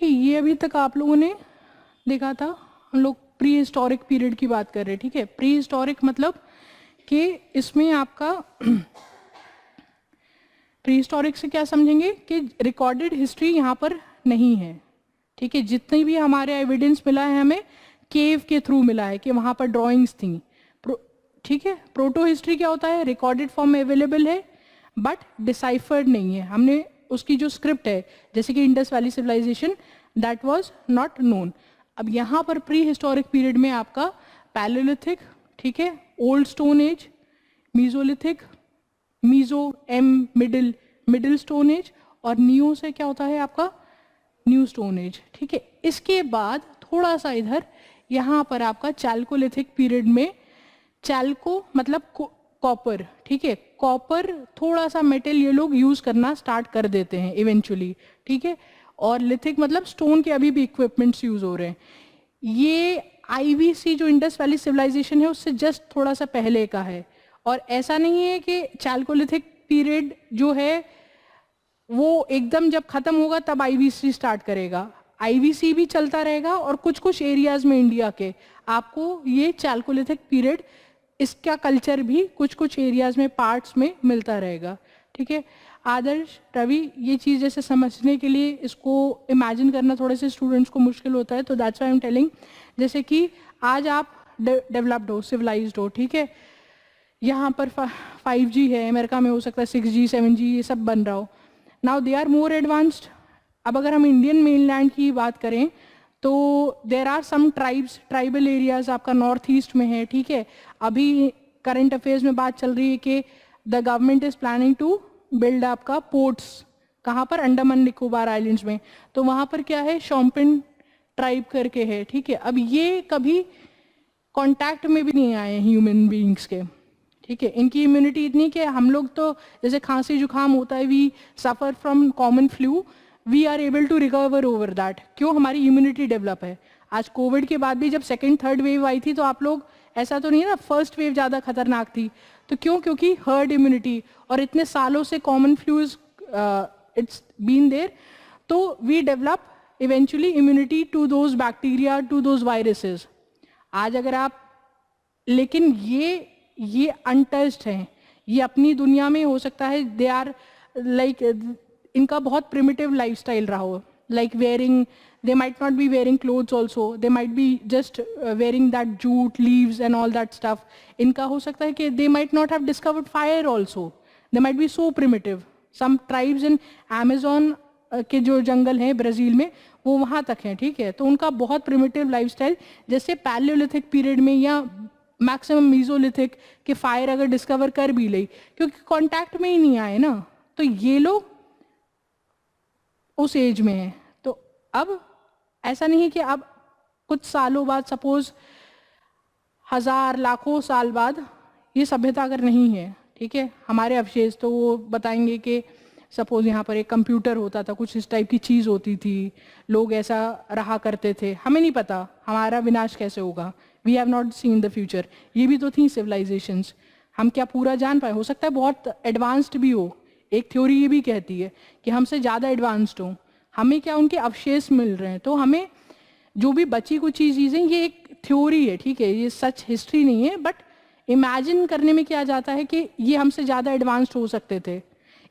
ठीक है, ये अभी तक आप लोगों ने देखा था, हम लोग प्री हिस्टोरिक पीरियड की बात कर रहे हैं। ठीक है, प्री हिस्टोरिक मतलब कि इसमें आपका प्री हिस्टोरिक से क्या समझेंगे कि रिकॉर्डेड हिस्ट्री यहाँ पर नहीं है। ठीक है, जितनी भी हमारे एविडेंस मिला है हमें केव के थ्रू मिला है कि वहाँ पर ड्राइंग्स थी। ठीक है, प्रोटो हिस्ट्री क्या होता है, रिकॉर्डेड फॉर्म में अवेलेबल है बट डिसाइफर्ड नहीं है, हमने उसकी जो स्क्रिप्ट है जैसे कि Indus valley civilisation that was not known. अब यहाँ पर प्री हिस्टोरिक पीरियड में आपका पैलेलिथिक, ठीक है, old stone age, mesolithic, meso M middle stone age, और नियो से क्या होता है आपका न्यू स्टोन एज। ठीक है, इसके बाद थोड़ा सा इधर यहाँ पर आपका चैल्कोलिथिक पीरियड में, चैल्को मतलब कॉपर, ठीक है, कॉपर थोड़ा सा मेटल ये लोग यूज करना स्टार्ट कर देते हैं इवेंचुअली। ठीक है, और लिथिक मतलब स्टोन के अभी भी इक्विपमेंट्स यूज हो रहे हैं। ये आईवीसी जो इंडस वैली सिविलाइजेशन है उससे जस्ट थोड़ा सा पहले का है, और ऐसा नहीं है कि चैल्कोलिथिक पीरियड जो है वो एकदम जब खत्म होगा तब आईवीसी स्टार्ट करेगा। आईवीसी भी चलता रहेगा और कुछ कुछ एरियाज में इंडिया के आपको ये चैल्कोलिथिक पीरियड, इसका कल्चर भी कुछ कुछ एरियाज में पार्ट्स में मिलता रहेगा। ठीक है, आदर्श रवि, ये चीज़ जैसे समझने के लिए इसको इमेजिन करना थोड़े से स्टूडेंट्स को मुश्किल होता है, तो that's why I am telling, जैसे कि आज आप डेवलप्ड हो, सिविलाइज्ड हो, ठीक है, यहाँ पर 5G है, अमेरिका में हो सकता है 6G 7G ये सब बन रहा हो, now they are more advanced. अब अगर हम इंडियन मेनलैंड की बात करें तो there are some tribes, tribal areas आपका नॉर्थ ईस्ट में है। ठीक है, अभी करंट अफेयर्स में बात चल रही है कि the government is planning to build आपका पोर्ट्स, कहाँ पर, अंडमान निकोबार आइलैंड्स में, तो वहाँ पर क्या है, शॉम्पिन ट्राइब करके है। ठीक है, अब ये कभी कांटेक्ट में भी नहीं आए ह्यूमन बीइंग्स के। ठीक है, इनकी इम्यूनिटी इतनी कि हम लोग तो जैसे खांसी जुकाम होता है, we suffer from common flu, we are able to recover over that, क्यों, हमारी इम्यूनिटी डेवलप है। आज कोविड के बाद भी जब सेकेंड थर्ड वेव आई थी तो आप लोग, ऐसा तो नहीं है ना फर्स्ट वेव ज़्यादा खतरनाक थी, तो क्यों, क्योंकि हर्ड इम्यूनिटी, और इतने सालों से common flu it's been there, तो we develop eventually immunity to those bacteria, to those viruses. आज अगर आप, लेकिन ये अनटच्ड हैं, ये अपनी दुनिया में हो सकता है, दे आर लाइक, इनका बहुत प्रिमिटिव लाइफस्टाइल रहा हो, like wearing, they might not be wearing clothes also, they might be just wearing that jute leaves and all that stuff. इनका हो सकता है कि they might not have discovered fire also, they might be so primitive. Some tribes in Amazon के जो जंगल हैं Brazil में वो वहाँ तक हैं। ठीक है, तो उनका बहुत प्रिमिटिव लाइफस्टाइल, जैसे पैलियोलिथिक पीरियड में या मैक्सिमम मीजोलिथिक के फायर अगर डिस्कवर कर भी ली, क्योंकि कांटेक्ट में ही नहीं आए ना, तो ये लोग उस एज में है। तो अब ऐसा नहीं है कि अब कुछ सालों बाद, सपोज हजार लाखों साल बाद ये सभ्यता अगर नहीं है, ठीक है, हमारे अवशेष, तो वो बताएंगे कि सपोज यहाँ पर एक कंप्यूटर होता था, कुछ इस टाइप की चीज़ होती थी, लोग ऐसा रहा करते थे, हमें नहीं पता हमारा विनाश कैसे होगा, we have not seen the future. ये भी तो थी सिविलाइजेशंस, हम क्या पूरा जान पाए, हो सकता है बहुत एडवांस्ड भी हो। एक थ्योरी ये भी कहती है कि हमसे ज़्यादा एडवांस्ड हो, हमें क्या उनके अवशेष मिल रहे हैं, तो हमें जो भी बची कुछ चीज़ें, ये एक थ्योरी है, ठीक है, ये सच हिस्ट्री नहीं है, बट इमेजिन करने में क्या जाता है कि ये हमसे ज़्यादा एडवांस्ड हो सकते थे।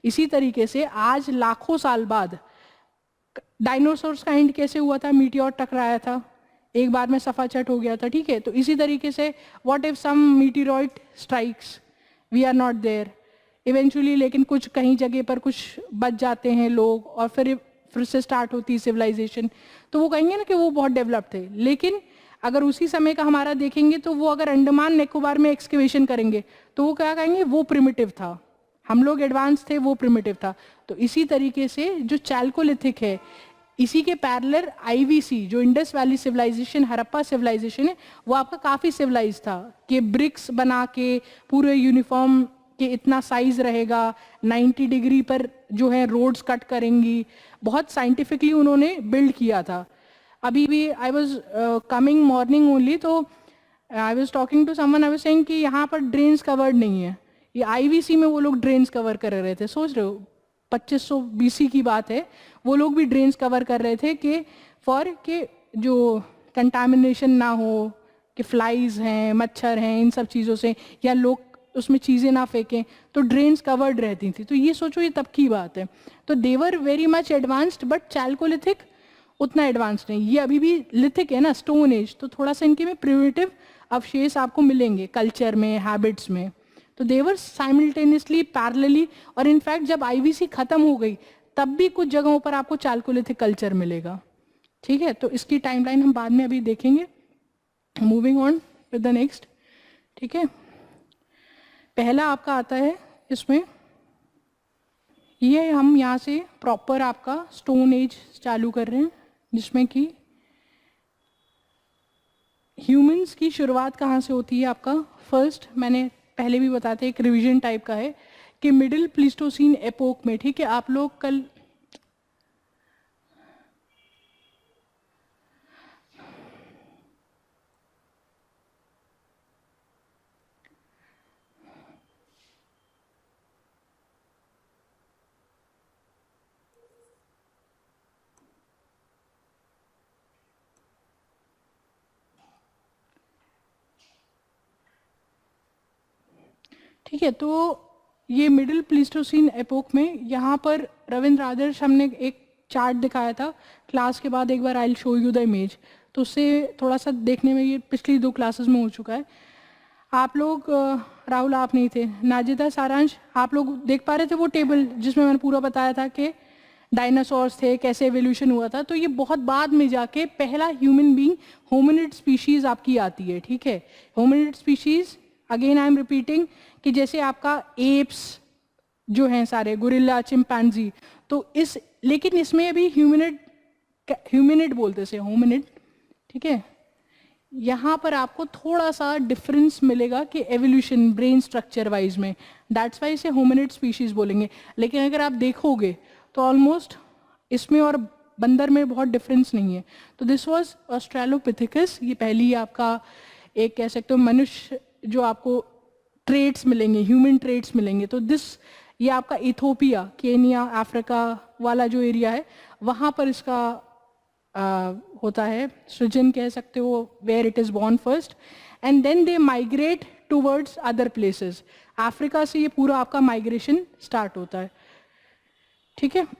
इसी तरीके से आज लाखों साल बाद डायनासोर्स का एंड कैसे हुआ था, मीटियोर टकराया था, एक बार में सफाचट हो गया था। ठीक है, तो इसी तरीके से what if some meteorite strikes, we are not there eventually, लेकिन कुछ कहीं जगह पर कुछ बच जाते हैं लोग, और फिर से स्टार्ट होती है सिविलाइजेशन, तो वो कहेंगे ना कि वो बहुत डेवलप थे। लेकिन अगर उसी समय का हमारा देखेंगे तो वो अगर अंडमान निकोबार में एक्सकेवेशन करेंगे तो वो क्या कहेंगे, वो प्रिमिटिव था, हम लोग एडवांस थे, वो प्रिमिटिव था। तो इसी तरीके से जो चैल्कोलिथिक है, इसी के पैरेलल आईवीसी जो Indus valley civilisation, Harappa civilisation है, वो आपका काफ़ी सिविलाइज था कि ब्रिक्स बना के पूरे यूनिफॉर्म कि इतना साइज रहेगा, 90 डिग्री पर जो है रोड्स कट करेंगी, बहुत साइंटिफिकली उन्होंने बिल्ड किया था। अभी भी I was coming morning only, तो I was talking to someone, I was saying कि यहाँ पर ड्रेन्स कवर्ड नहीं है, ये आईवीसी में वो लोग ड्रेन्स कवर कर रहे थे, सोच रहे हो 2500 BC की बात है, वो लोग भी ड्रेन्स कवर कर रहे थे कि फॉर के जो कंटामिनेशन ना हो, कि फ्लाइज हैं, मच्छर हैं, इन सब चीज़ों से, या लोग उसमें चीज़ें ना फेंकें, तो ड्रेन्स कवर्ड रहती थी। तो ये सोचो, ये तब की बात है। तो they were very much advanced, but chalcolithic उतना एडवांस नहीं। ये अभी भी लिथिक है ना, स्टोन एज, तो थोड़ा सा इनके में प्रिमिटिव अवशेष आपको मिलेंगे कल्चर में, हैबिट्स में। तो देवर साइमल्टेनियसली, पैरेलली, और इनफैक्ट जब आईवीसी खत्म हो गई तब भी कुछ जगहों पर आपको चैल्कोलिथिक कल्चर मिलेगा। ठीक है, तो इसकी टाइमलाइन हम बाद में अभी देखेंगे। Moving on with the next. ठीक है, पहला आपका आता है इसमें, ये हम यहाँ से प्रॉपर आपका स्टोन एज चालू कर रहे हैं, जिसमें कि ह्यूमंस की शुरुआत कहाँ से होती है आपका। फर्स्ट, मैंने पहले भी बताते, एक रिवीजन टाइप का है कि मिडिल प्लीस्टोसीन एपोक में, ठीक है, आप लोग कल ठीक है, तो ये मिडिल प्लीस्टोसीन एपोक में, यहाँ पर रविंद्र आदर्श हमने एक चार्ट दिखाया था क्लास के बाद, एक बार I will show you the image, तो उससे थोड़ा सा देखने में ये पिछली 2 क्लासेस में हो चुका है। आप लोग, राहुल आप नहीं थे, नाजिदा, सारांश, आप लोग देख पा रहे थे वो टेबल जिसमें मैंने पूरा बताया था कि डायनासोर्स थे, कैसे एवोल्यूशन हुआ था। तो ये बहुत बाद में जाके पहला ह्यूमन बीइंग, होमिनिड स्पीशीज आपकी आती है। ठीक है, hominid species, again I am repeating, कि जैसे आपका एप्स जो हैं सारे, गोरिल्ला, चिंपैंजी, तो इस, लेकिन इसमें अभी ह्यूमिनिड बोलते से होमिनिड। ठीक है, यहाँ पर आपको थोड़ा सा डिफरेंस मिलेगा कि एवोल्यूशन ब्रेन स्ट्रक्चर वाइज में, दैट्स वाई इसे होमिनिड स्पीशीज बोलेंगे। लेकिन अगर आप देखोगे तो ऑलमोस्ट इसमें और बंदर में बहुत डिफरेंस नहीं है। तो दिस वाज ऑस्ट्रेलोपिथेकस, ये पहली आपका एक कह सकते हो मनुष्य जो आपको ट्रेड्स मिलेंगे, ह्यूमन ट्रेड्स मिलेंगे। तो ये आपका इथोपिया, केनिया, अफ्रीका वाला जो एरिया है, वहाँ पर इसका होता है सृजन, कह सकते हो, where it is born first, and then they migrate towards other places. Africa से ये पूरा आपका माइग्रेशन स्टार्ट होता है। ठीक है,